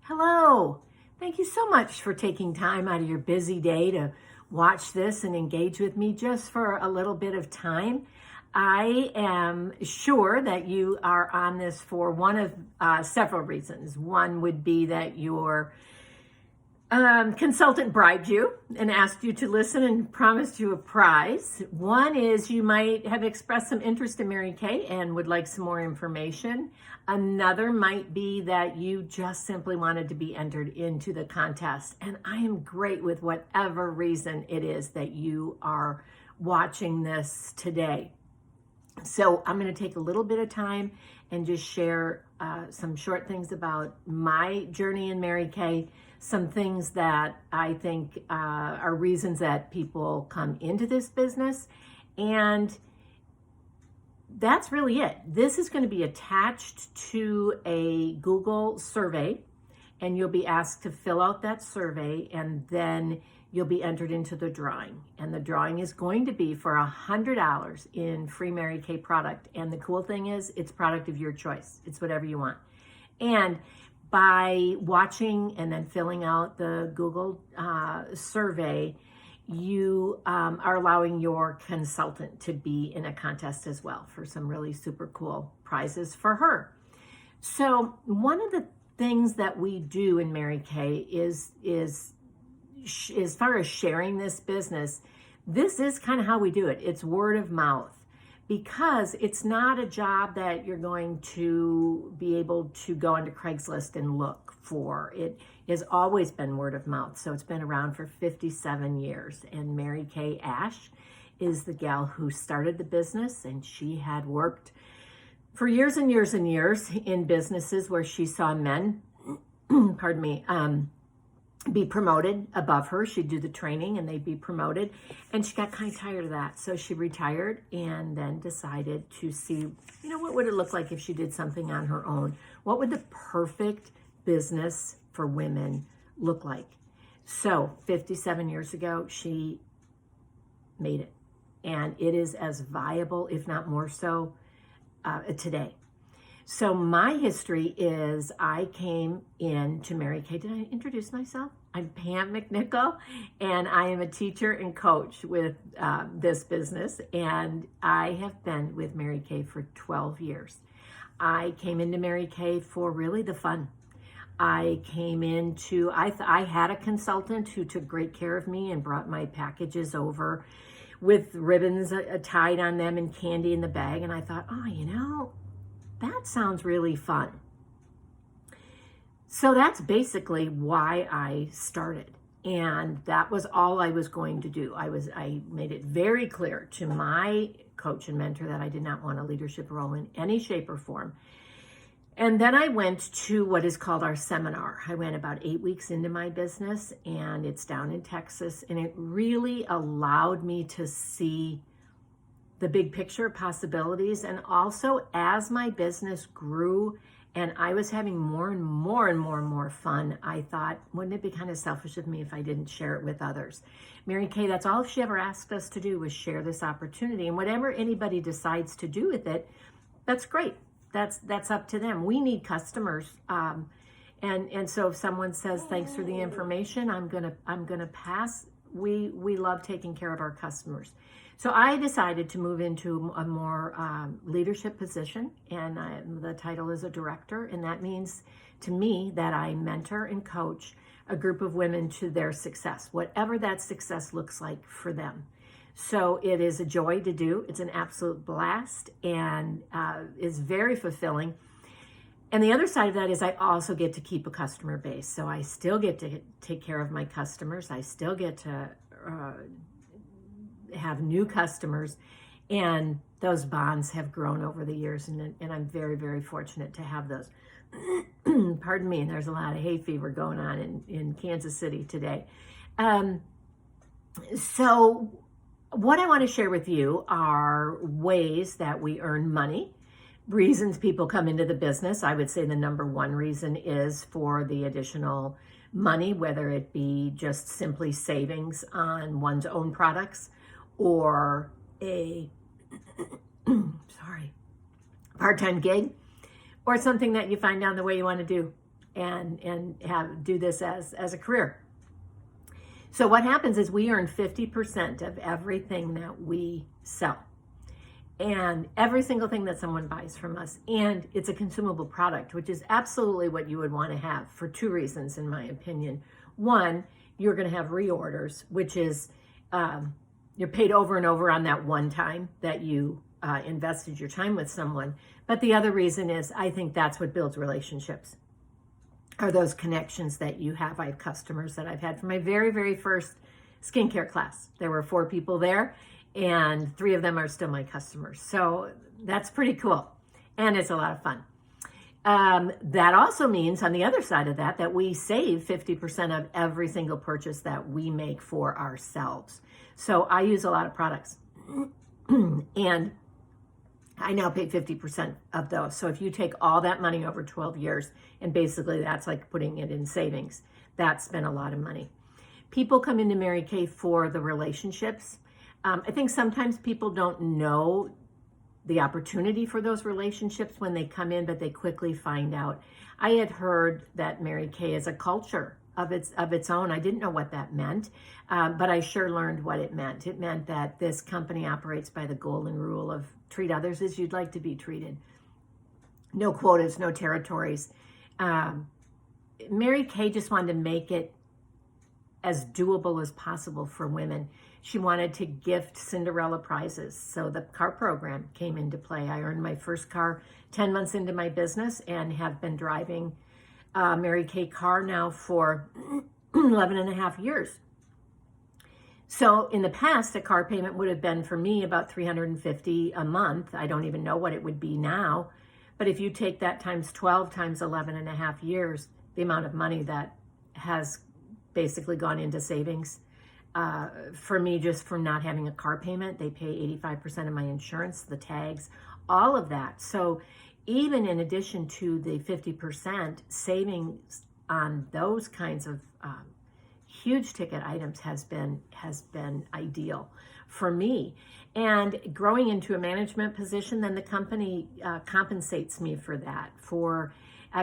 Hello. Thank you so much for taking time out of your busy day to watch this and engage with me just for a little bit of time. I am sure that you are on this for one of several reasons. One would be that your consultant bribed you and asked you to listen and promised you a prize. One is you might have expressed some interest in Mary Kay and would like some more information. Another might be that you just simply wanted to be entered into the contest. And I am great with whatever reason it is that you are watching this today. So I'm going to take a little bit of time and just share some short things about my journey in Mary Kay, some things that I think are reasons that people come into this business, and that's really it. This is going to be attached to a Google survey, and you'll be asked to fill out that survey, and then you'll be entered into the drawing. And the drawing is going to be for $100 in free Mary Kay product. And the cool thing is, it's product of your choice. It's whatever you want. And by watching and then filling out the Google survey, you are allowing your consultant to be in a contest as well for some really super cool prizes for her. So one of the things that we do in Mary Kay is as far as sharing this business, this is kind of how we do it. It's word of mouth, because it's not a job that you're going to be able to go onto Craigslist and look for. It has always been word of mouth. So it's been around for 57 years. And Mary Kay Ash is the gal who started the business, and she had worked for years and years and years in businesses where she saw men, pardon me, be promoted above her. She'd do the training and they'd be promoted. And she got kind of tired of that. So she retired and then decided to see, what would it look like if she did something on her own? What would the perfect business for women look like? So 57 years ago, she made it. And it is as viable, if not more so, today. So my history is I came into Mary Kay. Did I introduce myself? I'm Pam McNichol, and I am a teacher and coach with this business. And I have been with Mary Kay for 12 years. I came into Mary Kay for really the fun. I came into, I had a consultant who took great care of me and brought my packages over with ribbons tied on them and candy in the bag. And I thought, that sounds really fun. So that's basically why I started. And that was all I was going to do. I made it very clear to my coach and mentor that I did not want a leadership role in any shape or form. And then I went to what is called our seminar. I went about 8 weeks into my business, and it's down in Texas. And it really allowed me to see the big picture possibilities. And also, as my business grew and I was having more and more fun, I thought, wouldn't it be kind of selfish of me if I didn't share it with others? Mary Kay, that's all she ever asked us to do, was share this opportunity. And whatever anybody decides to do with it, that's great. That's up to them. We need customers. And so if someone says, thanks for the information, I'm gonna pass. We love taking care of our customers. So I decided to move into a more leadership position, and the title is a director, and that means to me that I mentor and coach a group of women to their success, whatever that success looks like for them. So it is a joy to do. It's an absolute blast, and is very fulfilling. And the other side of that is I also get to keep a customer base. So I still get to take care of my customers. I still get to have new customers, and those bonds have grown over the years, and I'm very, very fortunate to have those. Pardon me, there's a lot of hay fever going on in Kansas City today. So what I want to share with you are ways that we earn money, reasons people come into the business. I would say the number one reason is for the additional money, whether it be just simply savings on one's own products, or a part-time gig, or something that you find down the way you want to do. and do this as a career. So what happens is we earn 50% of everything that we sell, and every single thing that someone buys from us. And it's a consumable product, which is absolutely what you would want to have for two reasons, in my opinion. One, you're going to have reorders, which is you're paid over and over on that one time that you invested your time with someone. But the other reason is I think that's what builds relationships, are those connections that you have. I have customers that I've had from my very, very first skincare class. There were 4 people there, and 3 of them are still my customers. So that's pretty cool. And it's a lot of fun. That also means, on the other side of that, that we save 50% of every single purchase that we make for ourselves. So I use a lot of products. And I now pay 50% of those. So if you take all that money over 12 years, and basically that's like putting it in savings, that's been a lot of money. People come into Mary Kay for the relationships. I think sometimes people don't know the opportunity for those relationships when they come in, but they quickly find out. I had heard that Mary Kay is a culture of its own. I didn't know what that meant, but I sure learned what it meant. It meant that this company operates by the golden rule of treat others as you'd like to be treated. No quotas, no territories. Mary Kay just wanted to make it as doable as possible for women. She wanted to gift Cinderella prizes. So the car program came into play. I earned my first car 10 months into my business and have been driving a Mary Kay car now for 11 and a half years. So in the past, a car payment would have been for me about $350 a month. I don't even know what it would be now. But if you take that times 12 times 11 and a half years, the amount of money that has basically gone into savings. For me, just from not having a car payment, they pay 85% of my insurance, the tags, all of that. So even in addition to the 50% savings on those kinds of huge ticket items has been ideal for me. And growing into a management position, then the company compensates me for that,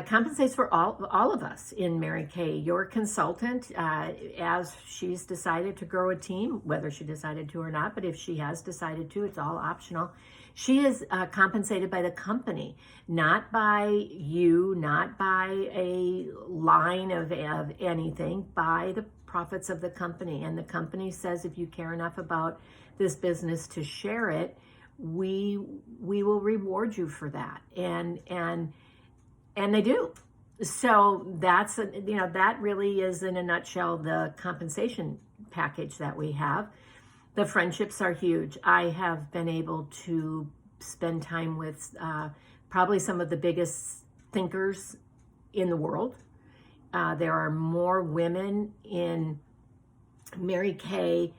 compensates for all of us in Mary Kay. Your consultant, as she's decided to grow a team, whether she decided to or not, but if she has decided to, it's all optional. She is compensated by the company, not by you, not by a line of anything, by the profits of the company. And the company says, if you care enough about this business to share it, we will reward you for that. And they do. So that's, that really is in a nutshell the compensation package that we have. The friendships are huge. I have been able to spend time with probably some of the biggest thinkers in the world. There are more women in Mary Kay.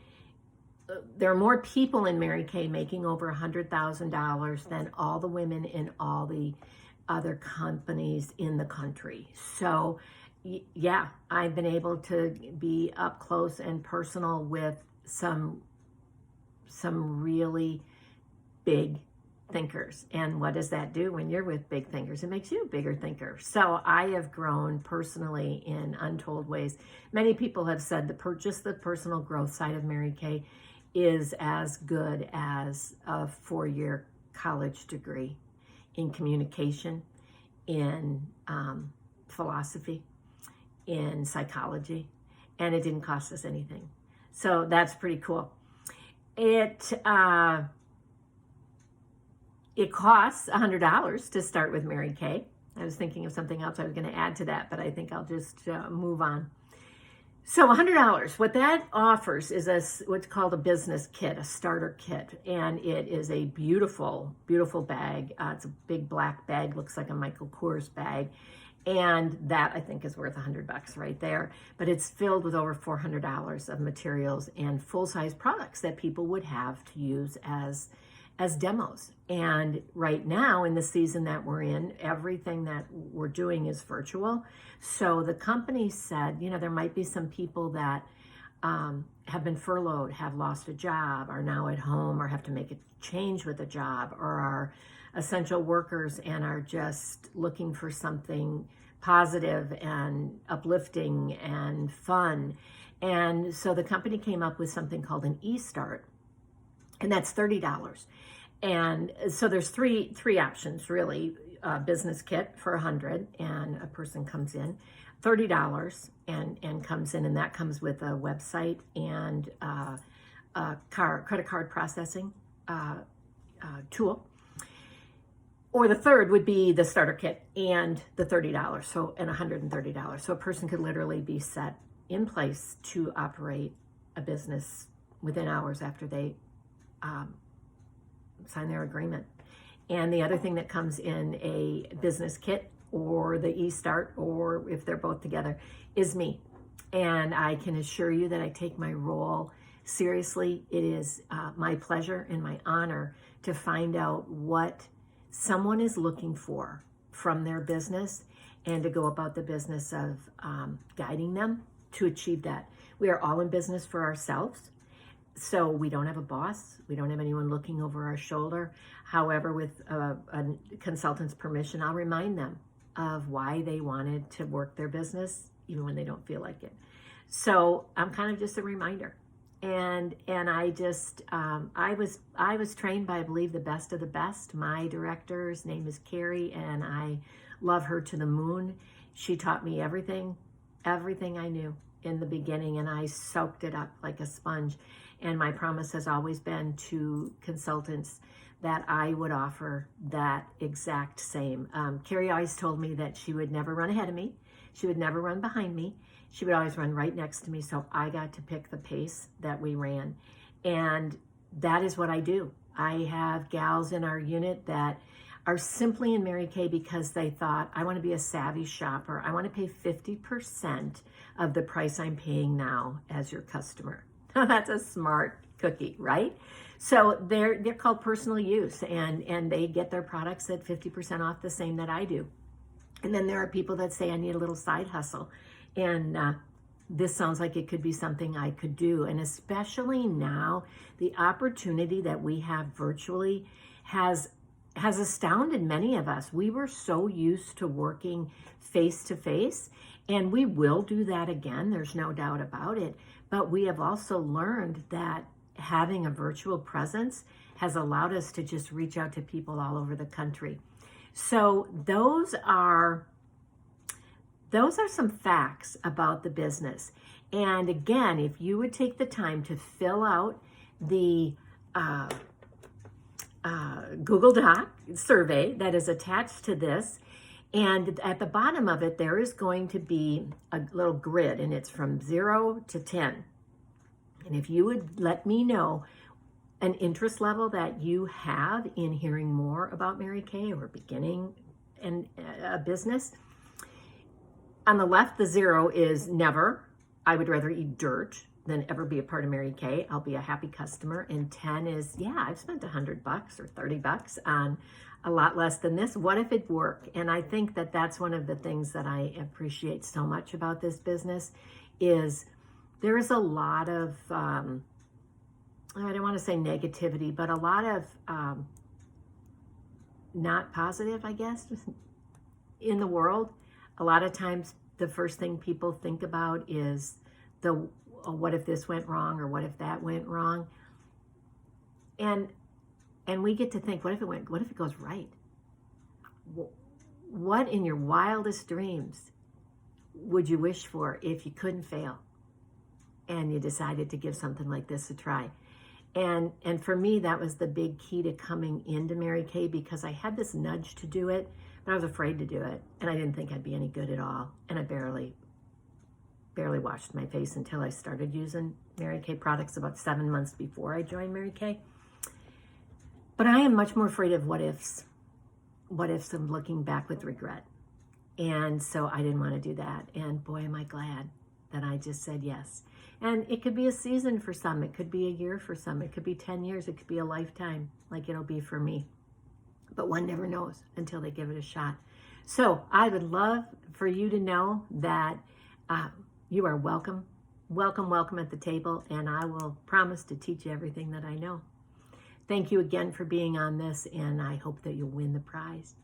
There are more people in Mary Kay making over $100,000 than all the women in all the other companies in the country. So yeah, I've been able to be up close and personal with some really big thinkers. And what does that do when you're with big thinkers? It makes you a bigger thinker. So I have grown personally in untold ways. Many people have said just the personal growth side of Mary Kay is as good as a 4-year college degree in communication, in philosophy, in psychology, and it didn't cost us anything. So that's pretty cool. It costs $100 to start with Mary Kay. I was thinking of something else I was going to add to that, but I think I'll just move on. So $100, what that offers is what's called a business kit, a starter kit, and it is a beautiful, beautiful bag. It's a big black bag, looks like a Michael Kors bag, and that I think is worth $100 right there. But it's filled with over $400 of materials and full-size products that people would have to use as demos. And right now, in the season that we're in, everything that we're doing is virtual. So the company said, there might be some people that have been furloughed, have lost a job, are now at home, or have to make a change with a job, or are essential workers and are just looking for something positive and uplifting and fun. And so the company came up with something called an eStart, and that's $30. And so there's three options really. Business kit for $100, and a person comes in, $30 and comes in, and that comes with a website and a credit card processing tool. Or the third would be the starter kit and the $30, so and $130. So a person could literally be set in place to operate a business within hours after they sign their agreement. And the other thing that comes in a business kit or the eStart, or if they're both together, is me. And I can assure you that I take my role seriously. It is my pleasure and my honor to find out what someone is looking for from their business and to go about the business of guiding them to achieve that. We are all in business for ourselves. So we don't have a boss. We don't have anyone looking over our shoulder. However, with a consultant's permission, I'll remind them of why they wanted to work their business, even when they don't feel like it. So I'm kind of just a reminder. And I just, I was trained by, I believe, the best of the best. My director's name is Carrie, and I love her to the moon. She taught me everything I knew in the beginning, and I soaked it up like a sponge. And my promise has always been to consultants that I would offer that exact same. Carrie always told me that she would never run ahead of me. She would never run behind me. She would always run right next to me. So I got to pick the pace that we ran. And that is what I do. I have gals in our unit that are simply in Mary Kay because they thought, I want to be a savvy shopper. I want to pay 50% of the price I'm paying now as your customer. That's a smart cookie, right? So they're called personal use, and they get their products at 50% off, the same that I do. And then there are people that say, I need a little side hustle. And this sounds like it could be something I could do. And especially now, the opportunity that we have virtually has astounded many of us. We were so used to working face to face, and we will do that again. There's no doubt about it. But we have also learned that having a virtual presence has allowed us to just reach out to people all over the country. So those are some facts about the business. And again, if you would take the time to fill out the Google Doc survey that is attached to this, and at the bottom of it, there is going to be a little grid, and it's from 0 to 10. And if you would let me know an interest level that you have in hearing more about Mary Kay or beginning a business. On the left, the 0 is never. I would rather eat dirt than ever be a part of Mary Kay. I'll be a happy customer. And 10 is, yeah, I've spent $100 or $30 on a lot less than this. What if it worked? And I think that that's one of the things that I appreciate so much about this business is there is a lot of, I don't want to say negativity, but a lot of not positive, I guess, in the world. A lot of times the first thing people think about is what if this went wrong or what if that went wrong? And we get to think, what if it goes right? What in your wildest dreams would you wish for if you couldn't fail and you decided to give something like this a try? And for me, that was the big key to coming into Mary Kay, because I had this nudge to do it, but I was afraid to do it. And I didn't think I'd be any good at all. And I barely washed my face until I started using Mary Kay products about 7 months before I joined Mary Kay. But I am much more afraid of what ifs. What ifs I'm looking back with regret. And so I didn't want to do that. And boy, am I glad that I just said yes. And it could be a season for some. It could be a year for some. It could be 10 years. It could be a lifetime, like it'll be for me. But one never knows until they give it a shot. So I would love for you to know that you are welcome. Welcome at the table. And I will promise to teach you everything that I know. Thank you again for being on this, and I hope that you'll win the prize.